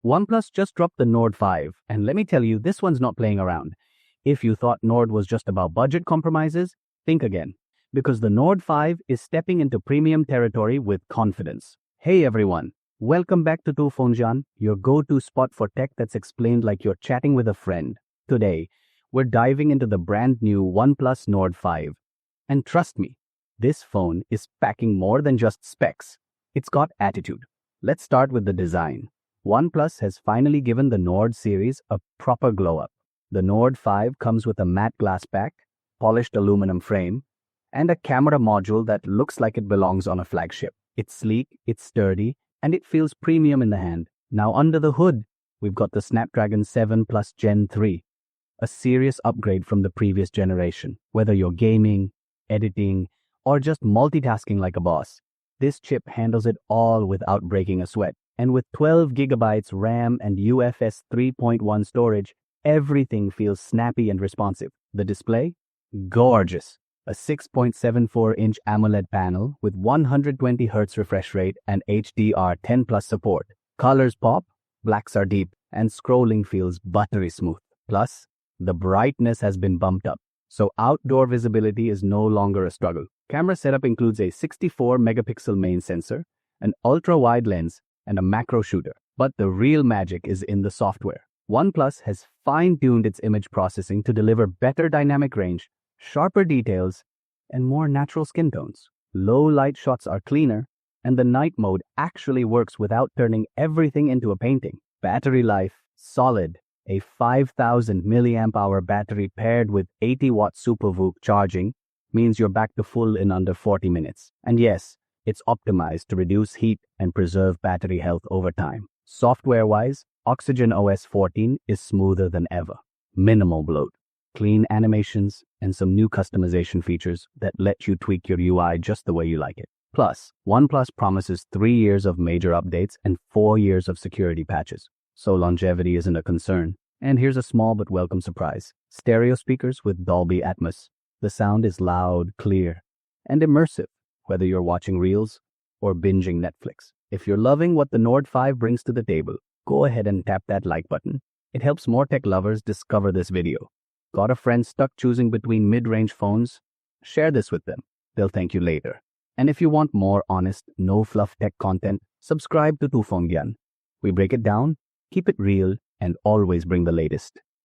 OnePlus just dropped the Nord 5, and let me tell you, this one's not playing around. If you thought Nord was just about budget compromises, think again, because the Nord 5 is stepping into premium territory with confidence. Hey everyone, welcome back to ToPhoneGyan, your go-to spot for tech that's explained like you're chatting with a friend. Today, we're diving into the brand new OnePlus Nord 5. And trust me, this phone is packing more than just specs. It's got attitude. Let's start with the design. OnePlus has finally given the Nord series a proper glow-up. The Nord 5 comes with a matte glass back, polished aluminum frame, and a camera module that looks like it belongs on a flagship. It's sleek, it's sturdy, and it feels premium in the hand. Now under the hood, we've got the Snapdragon 7 Plus Gen 3, a serious upgrade from the previous generation. Whether you're gaming, editing, or just multitasking like a boss, this chip handles it all without breaking a sweat. And with 12 gigabytes RAM and UFS 3.1 storage, everything feels snappy and responsive. The display? Gorgeous. A 6.74-inch AMOLED panel with 120Hz refresh rate and HDR10 Plus support. Colors pop, blacks are deep, and scrolling feels buttery smooth. Plus, the brightness has been bumped up, so outdoor visibility is no longer a struggle. Camera setup includes a 64-megapixel main sensor, an ultra-wide lens, and a macro shooter. But the real magic is in the software. OnePlus has fine-tuned its image processing to deliver better dynamic range, sharper details, and more natural skin tones. Low light shots are cleaner, and the night mode actually works without turning everything into a painting. Battery life, solid. A 5,000 milliamp hour battery paired with 80-watt SuperVOOC charging means you're back to full in under 40 minutes. And yes, it's optimized to reduce heat and preserve battery health over time. Software-wise, OxygenOS 14 is smoother than ever. Minimal bloat, clean animations, and some new customization features that let you tweak your UI just the way you like it. Plus, OnePlus promises 3 years of major updates and 4 years of security patches, so longevity isn't a concern. And here's a small but welcome surprise. Stereo speakers with Dolby Atmos. The sound is loud, clear, and immersive, whether you're watching Reels or binging Netflix. If you're loving what the Nord 5 brings to the table, go ahead and tap that like button. It helps more tech lovers discover this video. Got a friend stuck choosing between mid-range phones? Share this with them. They'll thank you later. And if you want more honest, no-fluff tech content, subscribe to ToPhoneGyan. We break it down, keep it real, and always bring the latest.